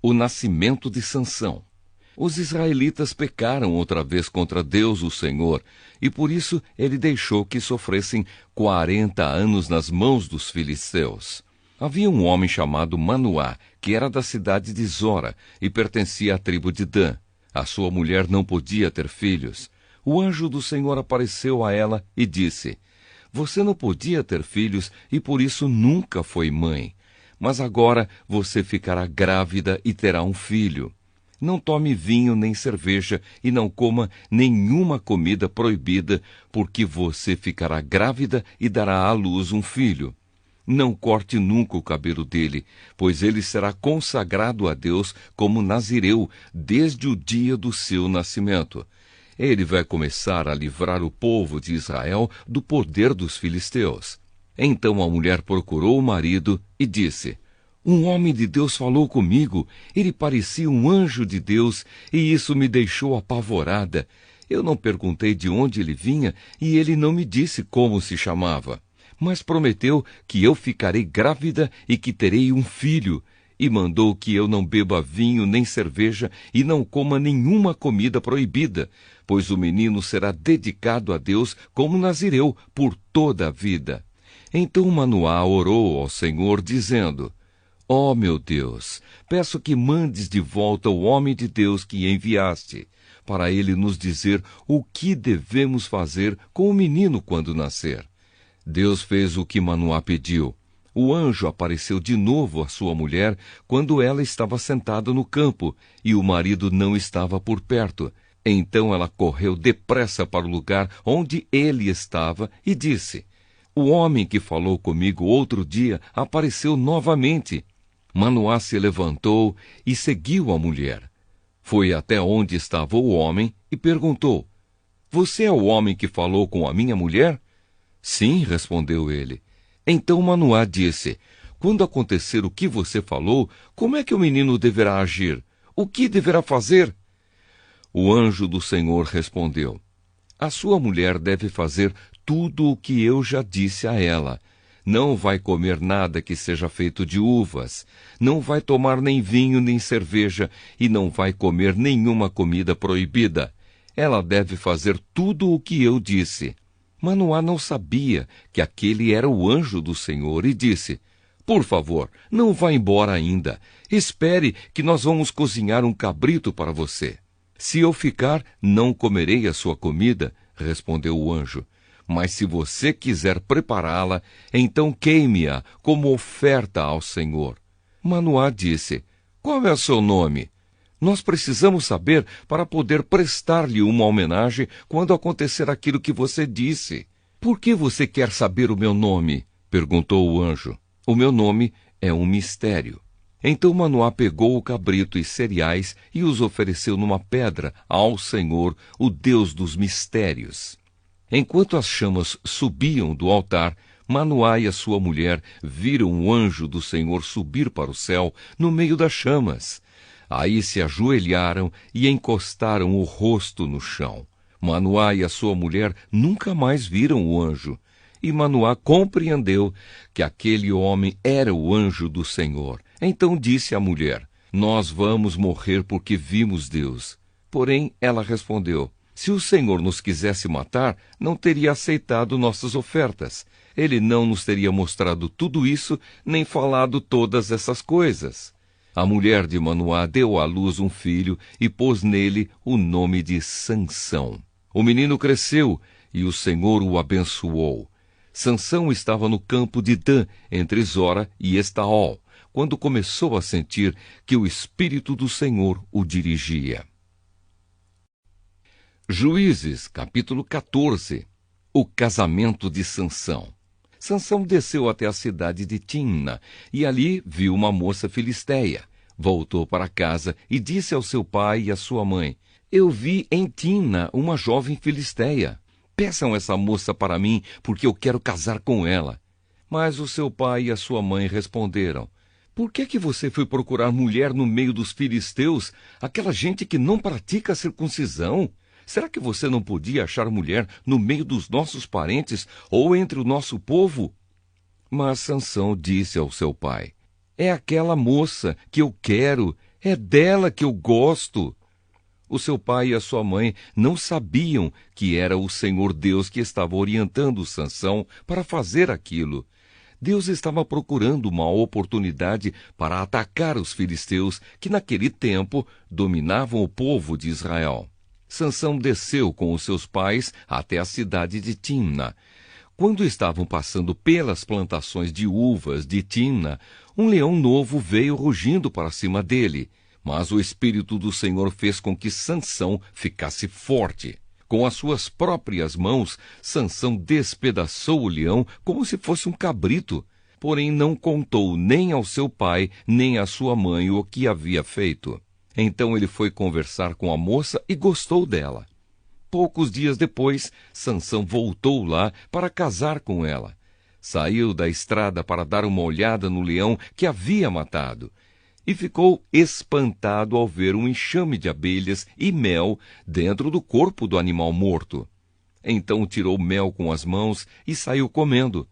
O nascimento de Sansão. Os israelitas pecaram outra vez contra Deus, o Senhor, e por isso ele deixou que sofressem 40 anos nas mãos dos filisteus. Havia um homem chamado Manoá, que era da cidade de Zora e pertencia à tribo de Dan. A sua mulher não podia ter filhos. O anjo do Senhor apareceu a ela e disse: Você não podia ter filhos e por isso nunca foi mãe. Mas agora você ficará grávida e terá um filho. Não tome vinho nem cerveja e não coma nenhuma comida proibida, porque você ficará grávida e dará à luz um filho. Não corte nunca o cabelo dele, pois ele será consagrado a Deus como nazireu desde o dia do seu nascimento. Ele vai começar a livrar o povo de Israel do poder dos filisteus. Então a mulher procurou o marido e disse: Um homem de Deus falou comigo, ele parecia um anjo de Deus, e isso me deixou apavorada. Eu não perguntei de onde ele vinha, e ele não me disse como se chamava. Mas prometeu que eu ficarei grávida e que terei um filho, e mandou que eu não beba vinho nem cerveja e não coma nenhuma comida proibida, pois o menino será dedicado a Deus como nazireu por toda a vida. Então Manoá orou ao Senhor, dizendo: Ó meu Deus, peço que mandes de volta o homem de Deus que enviaste, para ele nos dizer o que devemos fazer com o menino quando nascer. Deus fez o que Manoá pediu. O anjo apareceu de novo à sua mulher quando ela estava sentada no campo e o marido não estava por perto. Então ela correu depressa para o lugar onde ele estava e disse: O homem que falou comigo outro dia apareceu novamente. Manoá se levantou e seguiu a mulher. Foi até onde estava o homem e perguntou: Você é o homem que falou com a minha mulher? Sim, respondeu ele. Então Manoá disse: Quando acontecer o que você falou, como é que o menino deverá agir? O que deverá fazer? O anjo do Senhor respondeu: A sua mulher deve fazer tudo o que eu já disse a ela. Não vai comer nada que seja feito de uvas, não vai tomar nem vinho nem cerveja, e não vai comer nenhuma comida proibida. Ela deve fazer tudo o que eu disse. Manoá não sabia que aquele era o anjo do Senhor e disse: Por favor, não vá embora ainda. Espere que nós vamos cozinhar um cabrito para você. Se eu ficar, não comerei a sua comida, respondeu o anjo. Mas se você quiser prepará-la, então queime-a como oferta ao Senhor. Manoá disse: Qual é o seu nome? Nós precisamos saber para poder prestar-lhe uma homenagem quando acontecer aquilo que você disse. Por que você quer saber o meu nome? Perguntou o anjo. O meu nome é um mistério. Então Manoá pegou o cabrito e cereais e os ofereceu numa pedra ao Senhor, o Deus dos mistérios. Enquanto as chamas subiam do altar, Manoá e a sua mulher viram o anjo do Senhor subir para o céu no meio das chamas. Aí se ajoelharam e encostaram o rosto no chão. Manoá e a sua mulher nunca mais viram o anjo. E Manoá compreendeu que aquele homem era o anjo do Senhor. Então disse à mulher: Nós vamos morrer porque vimos Deus. Porém, ela respondeu: Se o Senhor nos quisesse matar, não teria aceitado nossas ofertas. Ele não nos teria mostrado tudo isso, nem falado todas essas coisas. A mulher de Manoá deu à luz um filho e pôs nele o nome de Sansão. O menino cresceu e o Senhor o abençoou. Sansão estava no campo de Dan, entre Zora e Estaol, quando começou a sentir que o Espírito do Senhor o dirigia. Juízes, capítulo 14. O casamento de Sansão. Sansão desceu até a cidade de Timna, e ali viu uma moça filisteia. Voltou para casa e disse ao seu pai e à sua mãe: Eu vi em Timna uma jovem filisteia. Peçam essa moça para mim, porque eu quero casar com ela. Mas o seu pai e a sua mãe responderam: Por que você foi procurar mulher no meio dos filisteus, aquela gente que não pratica a circuncisão? Será que você não podia achar mulher no meio dos nossos parentes ou entre o nosso povo? Mas Sansão disse ao seu pai: É aquela moça que eu quero, É dela que eu gosto. O seu pai e a sua mãe não sabiam que era o Senhor Deus que estava orientando Sansão para fazer aquilo. Deus estava procurando uma oportunidade para atacar os filisteus que naquele tempo dominavam o povo de Israel. Sansão desceu com os seus pais até a cidade de Timna. Quando estavam passando pelas plantações de uvas de Timna, um leão novo veio rugindo para cima dele. Mas o Espírito do Senhor fez com que Sansão ficasse forte. Com as suas próprias mãos, Sansão despedaçou o leão como se fosse um cabrito. Porém, não contou nem ao seu pai, nem à sua mãe o que havia feito. Então ele foi conversar com a moça e gostou dela. Poucos dias depois, Sansão voltou lá para casar com ela. Saiu da estrada para dar uma olhada no leão que havia matado. E ficou espantado ao ver um enxame de abelhas e mel dentro do corpo do animal morto. Então tirou mel com as mãos e saiu comendo.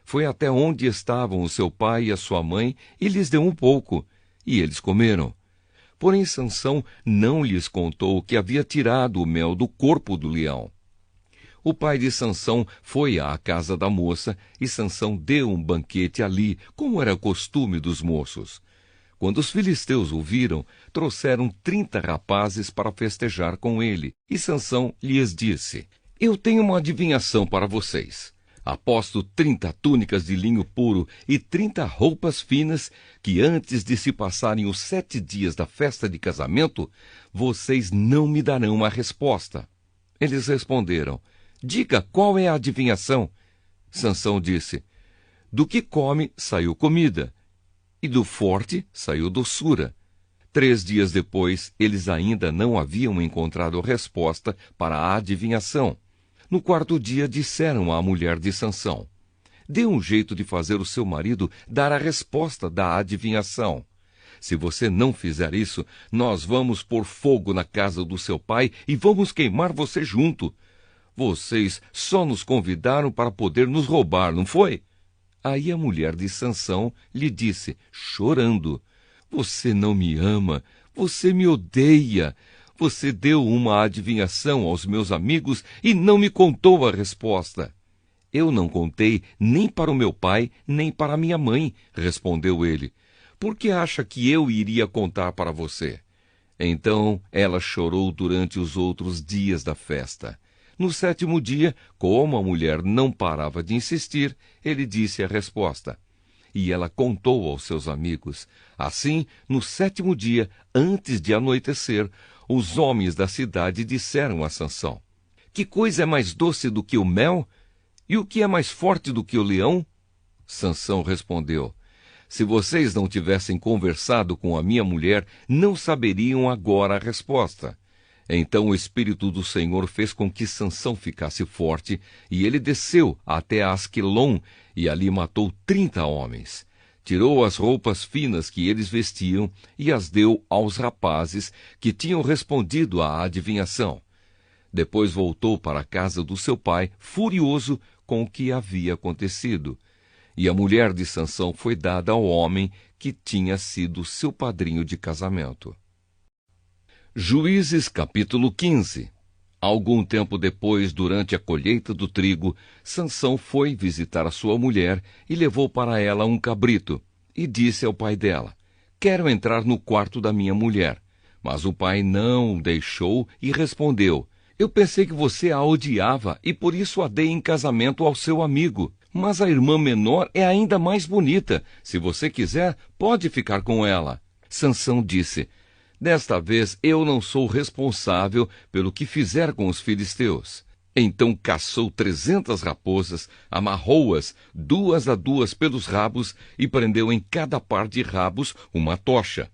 Foi até onde estavam o seu pai e a sua mãe e lhes deu um pouco, e eles comeram. Porém Sansão não lhes contou que havia tirado o mel do corpo do leão. O pai de Sansão foi à casa da moça e Sansão deu um banquete ali, como era costume dos moços. Quando os filisteus o viram, trouxeram 30 rapazes para festejar com ele. E Sansão lhes disse: Eu tenho uma adivinhação para vocês. Aposto 30 túnicas de linho puro e 30 roupas finas, que antes de se passarem os 7 dias da festa de casamento, vocês não me darão a resposta. Eles responderam: Diga qual é a adivinhação. Sansão disse: Do que come saiu comida, e do forte saiu doçura. 3 dias depois, eles ainda não haviam encontrado resposta para a adivinhação. No 4º dia, disseram à mulher de Sansão: Dê um jeito de fazer o seu marido dar a resposta da adivinhação. Se você não fizer isso, nós vamos pôr fogo na casa do seu pai e vamos queimar você junto. Vocês só nos convidaram para poder nos roubar, não foi? Aí a mulher de Sansão lhe disse, chorando: Você não me ama, você me odeia. Você deu uma adivinhação aos meus amigos e não me contou a resposta. Eu não contei nem para o meu pai, nem para minha mãe, respondeu ele. Por que acha que eu iria contar para você? Então ela chorou durante os outros dias da festa. No 7º dia, como a mulher não parava de insistir, ele disse a resposta. E ela contou aos seus amigos. Assim, no 7º dia, antes de anoitecer, os homens da cidade disseram a Sansão: Que coisa é mais doce do que o mel? E o que é mais forte do que o leão? Sansão respondeu: Se vocês não tivessem conversado com a minha mulher, não saberiam agora a resposta. Então o Espírito do Senhor fez com que Sansão ficasse forte, e ele desceu até Asquelon, e ali matou 30 homens. Tirou as roupas finas que eles vestiam e as deu aos rapazes que tinham respondido à adivinhação. Depois voltou para a casa do seu pai, furioso com o que havia acontecido. E a mulher de Sansão foi dada ao homem que tinha sido seu padrinho de casamento. Juízes capítulo 15. Algum tempo depois, durante a colheita do trigo, Sansão foi visitar a sua mulher e levou para ela um cabrito, e disse ao pai dela: Quero entrar no quarto da minha mulher. Mas o pai não o deixou e respondeu: Eu pensei que você a odiava e por isso a dei em casamento ao seu amigo. Mas a irmã menor é ainda mais bonita. Se você quiser, pode ficar com ela. Sansão disse: Desta vez eu não sou responsável pelo que fizer com os filisteus. Então caçou 300 raposas, amarrou-as 2 a 2 pelos rabos e prendeu em cada par de rabos uma tocha.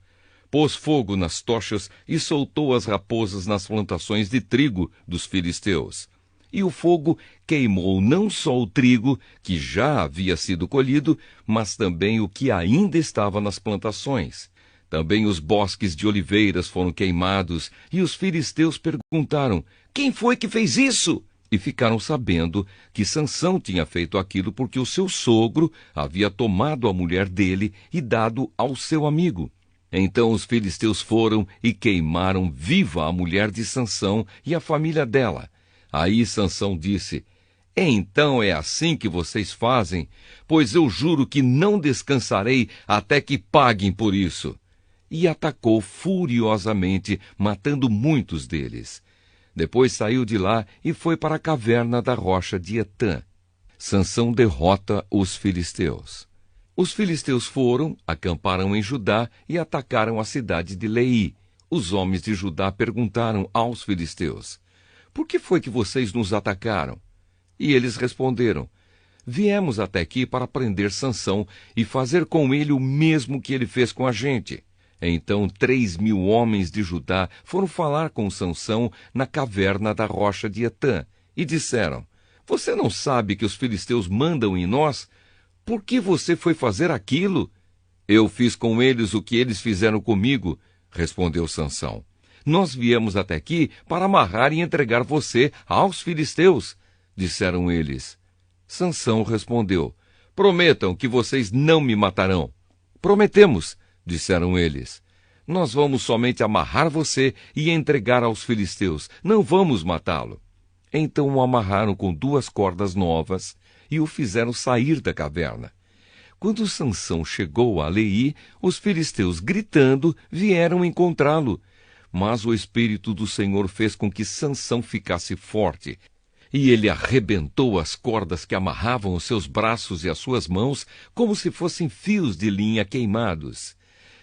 Pôs fogo nas tochas e soltou as raposas nas plantações de trigo dos filisteus. E o fogo queimou não só o trigo, que já havia sido colhido, mas também o que ainda estava nas plantações. Também os bosques de oliveiras foram queimados, e os filisteus perguntaram: Quem foi que fez isso? E ficaram sabendo que Sansão tinha feito aquilo porque o seu sogro havia tomado a mulher dele e dado ao seu amigo. Então os filisteus foram e queimaram viva a mulher de Sansão e a família dela. Aí Sansão disse: então é assim que vocês fazem? Pois eu juro que não descansarei até que paguem por isso. E atacou furiosamente, matando muitos deles. Depois saiu de lá e foi para a caverna da rocha de Etã. Sansão derrota os filisteus. Os filisteus foram, acamparam em Judá e atacaram a cidade de Leí. Os homens de Judá perguntaram aos filisteus: por que foi que vocês nos atacaram? E eles responderam: viemos até aqui para prender Sansão e fazer com ele o mesmo que ele fez com a gente. Então 3.000 homens de Judá foram falar com Sansão na caverna da rocha de Etã e disseram: você não sabe que os filisteus mandam em nós? Por que você foi fazer aquilo? Eu fiz com eles o que eles fizeram comigo, respondeu Sansão. Nós viemos até aqui para amarrar e entregar você aos filisteus, disseram eles. Sansão respondeu: prometam que vocês não me matarão. Prometemos, disseram eles. Nós vamos somente amarrar você e entregar aos filisteus, não vamos matá-lo. Então o amarraram com 2 cordas novas e o fizeram sair da caverna. Quando Sansão chegou a Leí, os filisteus, gritando, vieram encontrá-lo. Mas o Espírito do Senhor fez com que Sansão ficasse forte, e ele arrebentou as cordas que amarravam os seus braços e as suas mãos, como se fossem fios de linha queimados.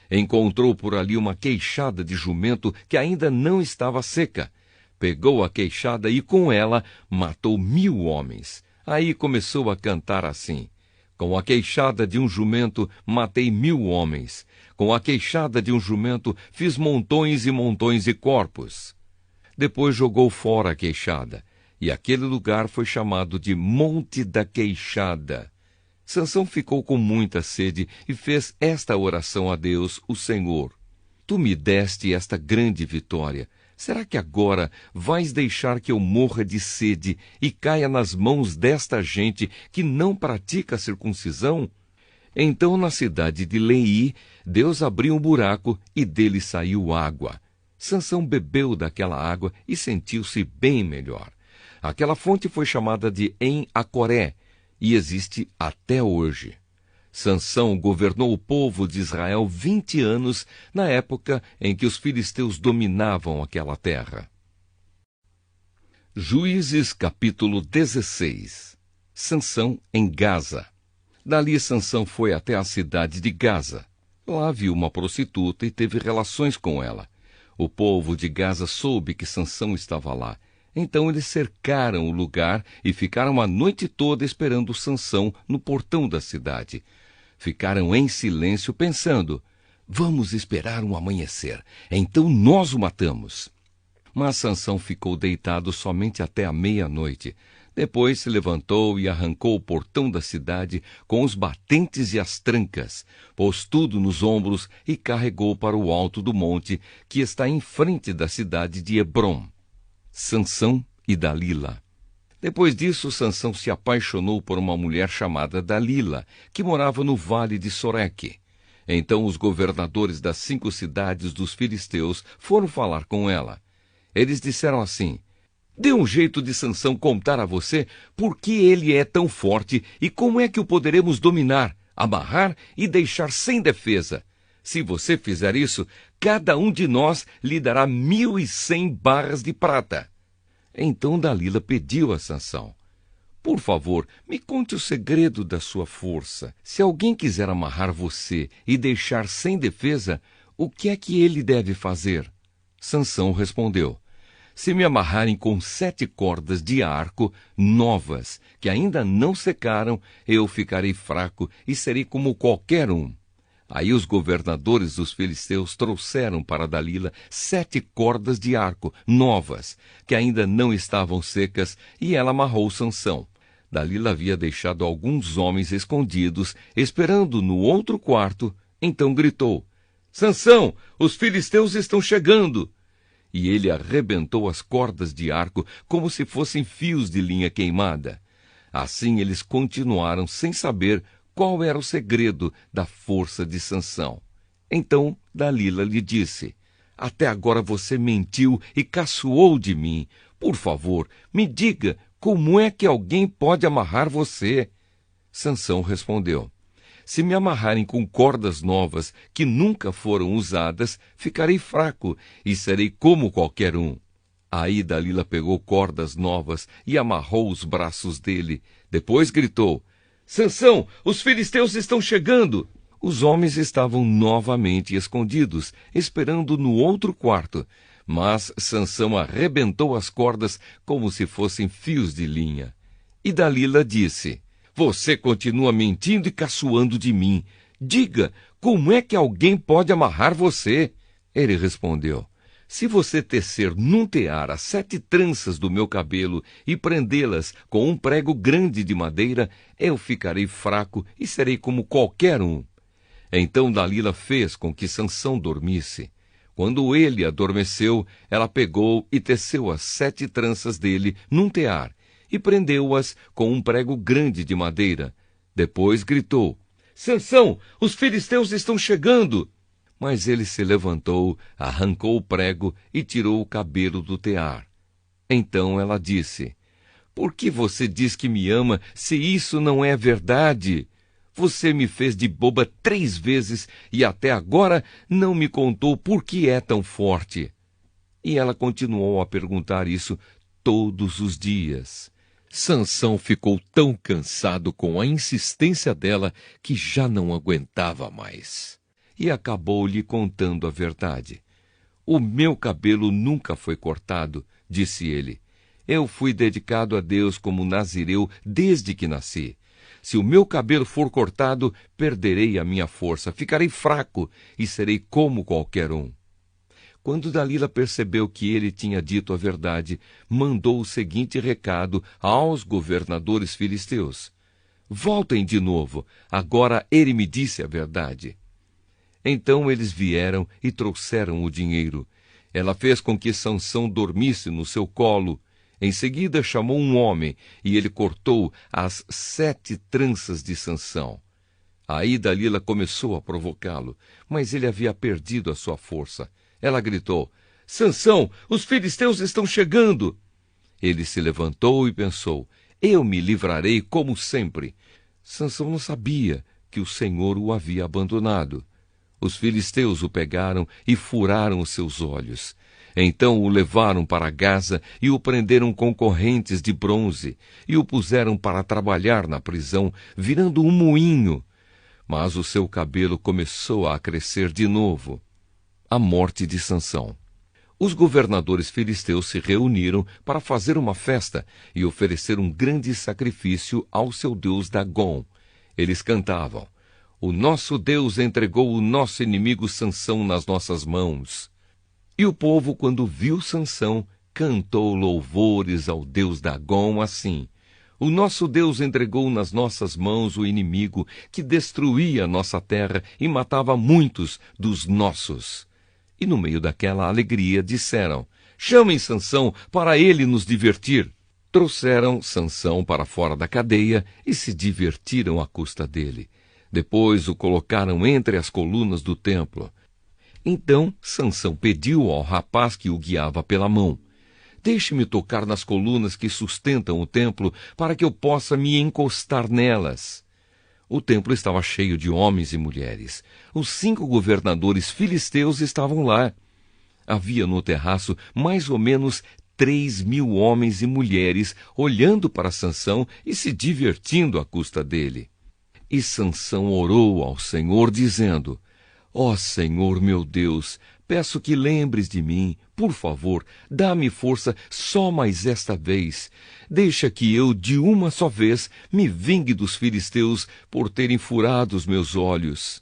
Encontrou por ali uma queixada de jumento que ainda não estava seca. Pegou a queixada e, com ela, matou 1.000 homens. Aí começou a cantar assim: com a queixada de um jumento matei 1.000 homens. Com a queixada de um jumento fiz montões e montões de corpos. Depois jogou fora a queixada, e aquele lugar foi chamado de Monte da Queixada. Sansão ficou com muita sede e fez esta oração a Deus, o Senhor: tu me deste esta grande vitória. Será que agora vais deixar que eu morra de sede e caia nas mãos desta gente que não pratica a circuncisão? Então, na cidade de Leí, Deus abriu um buraco e dele saiu água. Sansão bebeu daquela água e sentiu-se bem melhor. Aquela fonte foi chamada de En-Acoré e existe até hoje. Sansão governou o povo de Israel 20 anos, na época em que os filisteus dominavam aquela terra. Juízes capítulo 16. Sansão em Gaza. Dali Sansão foi até a cidade de Gaza. Lá viu uma prostituta e teve relações com ela. O povo de Gaza soube que Sansão estava lá. Então eles cercaram o lugar e ficaram a noite toda esperando Sansão no portão da cidade. Ficaram em silêncio pensando: vamos esperar um amanhecer, então nós o matamos. Mas Sansão ficou deitado somente até a meia-noite. Depois se levantou e arrancou o portão da cidade com os batentes e as trancas, pôs tudo nos ombros e carregou para o alto do monte que está em frente da cidade de Hebrom. Sansão e Dalila. Depois disso, Sansão se apaixonou por uma mulher chamada Dalila, que morava no vale de Soreque. Então os governadores das 5 cidades dos filisteus foram falar com ela. Eles disseram assim: dê um jeito de Sansão contar a você por que ele é tão forte e como é que o poderemos dominar, amarrar e deixar sem defesa. Se você fizer isso, cada um de nós lhe dará 1.100 barras de prata. Então Dalila pediu a Sansão: por favor, me conte o segredo da sua força. Se alguém quiser amarrar você e deixar sem defesa, o que é que ele deve fazer? Sansão respondeu: se me amarrarem com 7 cordas de arco novas, que ainda não secaram, eu ficarei fraco e serei como qualquer um. Aí os governadores dos filisteus trouxeram para Dalila 7 cordas de arco novas, que ainda não estavam secas, e ela amarrou Sansão. Dalila havia deixado alguns homens escondidos, esperando no outro quarto. Então gritou: Sansão, os filisteus estão chegando! E ele arrebentou as cordas de arco como se fossem fios de linha queimada. Assim eles continuaram sem saber qual era o segredo da força de Sansão. Então Dalila lhe disse: até agora você mentiu e caçoou de mim. Por favor, me diga, como é que alguém pode amarrar você? Sansão respondeu: se me amarrarem com cordas novas que nunca foram usadas, ficarei fraco e serei como qualquer um. Aí Dalila pegou cordas novas e amarrou os braços dele. Depois gritou: Sansão, os filisteus estão chegando! Os homens estavam novamente escondidos, esperando no outro quarto, mas Sansão arrebentou as cordas como se fossem fios de linha. E Dalila disse: você continua mentindo e caçoando de mim. Diga, como é que alguém pode amarrar você? Ele respondeu: se você tecer num tear as 7 tranças do meu cabelo e prendê-las com um prego grande de madeira, eu ficarei fraco e serei como qualquer um. Então Dalila fez com que Sansão dormisse. Quando ele adormeceu, ela pegou e teceu as 7 tranças dele num tear e prendeu-as com um prego grande de madeira. Depois gritou: Sansão, os filisteus estão chegando! Mas ele se levantou, arrancou o prego e tirou o cabelo do tear. Então ela disse: por que você diz que me ama se isso não é verdade? Você me fez de boba 3 vezes e até agora não me contou por que é tão forte. E ela continuou a perguntar isso todos os dias. Sansão ficou tão cansado com a insistência dela que já não aguentava mais. E acabou lhe contando a verdade. O meu cabelo nunca foi cortado, disse ele. Eu fui dedicado a Deus como nazireu desde que nasci. Se o meu cabelo for cortado, perderei a minha força, ficarei fraco e serei como qualquer um. Quando Dalila percebeu que ele tinha dito a verdade, mandou o seguinte recado aos governadores filisteus: voltem de novo, agora ele me disse a verdade. Então eles vieram e trouxeram o dinheiro. Ela fez com que Sansão dormisse no seu colo. Em seguida chamou um homem, e ele cortou as 7 tranças de Sansão. Aí Dalila começou a provocá-lo, mas ele havia perdido a sua força. Ela gritou: Sansão, os filisteus estão chegando! Ele se levantou e pensou: eu me livrarei como sempre. Sansão não sabia que o Senhor o havia abandonado. Os filisteus o pegaram e furaram os seus olhos. Então o levaram para Gaza e o prenderam com correntes de bronze e o puseram para trabalhar na prisão, virando um moinho. Mas o seu cabelo começou a crescer de novo. A morte de Sansão. Os governadores filisteus se reuniram para fazer uma festa e oferecer um grande sacrifício ao seu deus Dagom. Eles cantavam: o nosso Deus entregou o nosso inimigo Sansão nas nossas mãos. E o povo, quando viu Sansão, cantou louvores ao deus Dagom assim: o nosso Deus entregou nas nossas mãos o inimigo que destruía nossa terra e matava muitos dos nossos. E no meio daquela alegria disseram: chamem Sansão para ele nos divertir. Trouxeram Sansão para fora da cadeia e se divertiram à custa dele. Depois o colocaram entre as colunas do templo. Então Sansão pediu ao rapaz que o guiava pela mão: deixe-me tocar nas colunas que sustentam o templo para que eu possa me encostar nelas. O templo estava cheio de homens e mulheres. Os 5 governadores filisteus estavam lá. Havia no terraço mais ou menos 3.000 homens e mulheres olhando para Sansão e se divertindo à custa dele. E Sansão orou ao Senhor, dizendo: ó Senhor meu Deus, peço que lembres de mim, por favor, dá-me força só mais esta vez. Deixa que eu, de uma só vez, me vingue dos filisteus por terem furado os meus olhos.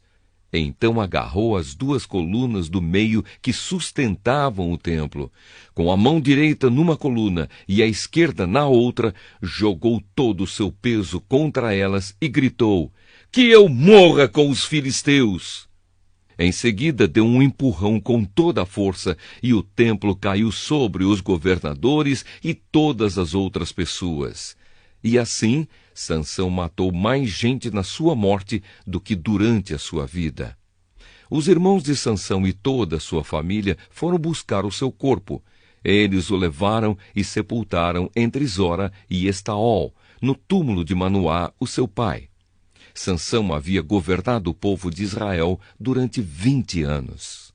Então agarrou as 2 colunas do meio que sustentavam o templo. Com a mão direita numa coluna e a esquerda na outra, jogou todo o seu peso contra elas e gritou: que eu morra com os filisteus! Em seguida deu um empurrão com toda a força e o templo caiu sobre os governadores e todas as outras pessoas. E assim, Sansão matou mais gente na sua morte do que durante a sua vida. Os irmãos de Sansão e toda a sua família foram buscar o seu corpo. Eles o levaram e sepultaram entre Zora e Estaol, no túmulo de Manoá, o seu pai. Sansão havia governado o povo de Israel durante 20 anos.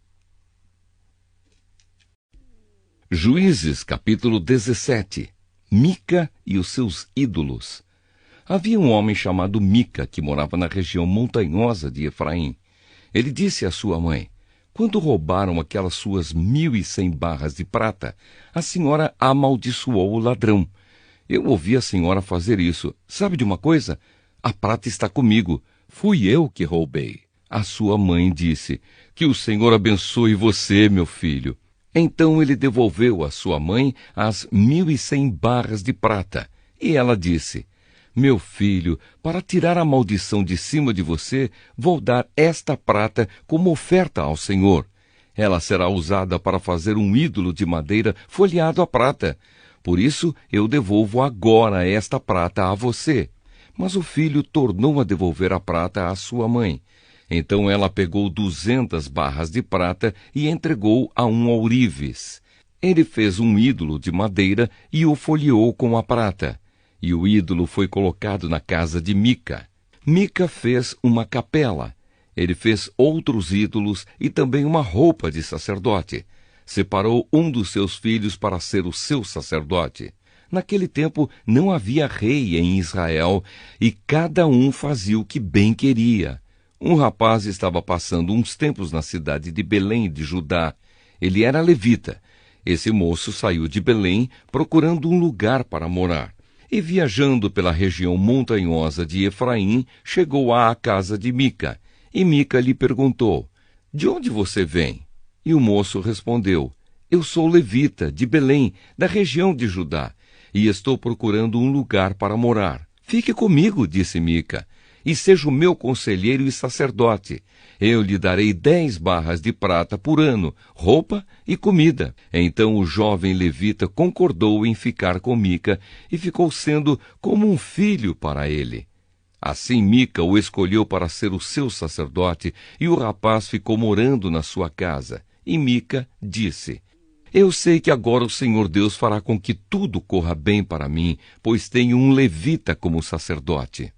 Juízes, capítulo 17. Mica e os seus ídolos. Havia um homem chamado Mica, que morava na região montanhosa de Efraim. Ele disse à sua mãe: quando roubaram aquelas suas 1.100 barras de prata, a senhora amaldiçoou o ladrão. Eu ouvi a senhora fazer isso. Sabe de uma coisa? A prata está comigo. Fui eu que roubei. A sua mãe disse: que o Senhor abençoe você, meu filho. Então ele devolveu à sua mãe as 1.100 barras de prata. E ela disse: meu filho, para tirar a maldição de cima de você, vou dar esta prata como oferta ao Senhor. Ela será usada para fazer um ídolo de madeira folheado a prata. Por isso, eu devolvo agora esta prata a você. Mas o filho tornou a devolver a prata à sua mãe. Então ela pegou 200 barras de prata e entregou a um ourives. Ele fez um ídolo de madeira e o folheou com a prata. E o ídolo foi colocado na casa de Mica. Mica fez uma capela. Ele fez outros ídolos e também uma roupa de sacerdote. Separou um dos seus filhos para ser o seu sacerdote. Naquele tempo não havia rei em Israel e cada um fazia o que bem queria. Um rapaz estava passando uns tempos na cidade de Belém de Judá. Ele era levita. Esse moço saiu de Belém procurando um lugar para morar. E viajando pela região montanhosa de Efraim, chegou à casa de Mica. E Mica lhe perguntou: de onde você vem? E o moço respondeu: eu sou levita, de Belém, da região de Judá, e estou procurando um lugar para morar. Fique comigo, disse Mica, e seja o meu conselheiro e sacerdote. Eu lhe darei 10 barras de prata por ano, roupa e comida. Então o jovem levita concordou em ficar com Mica e ficou sendo como um filho para ele. Assim Mica o escolheu para ser o seu sacerdote e o rapaz ficou morando na sua casa. E Mica disse: eu sei que agora o Senhor Deus fará com que tudo corra bem para mim, pois tenho um levita como sacerdote.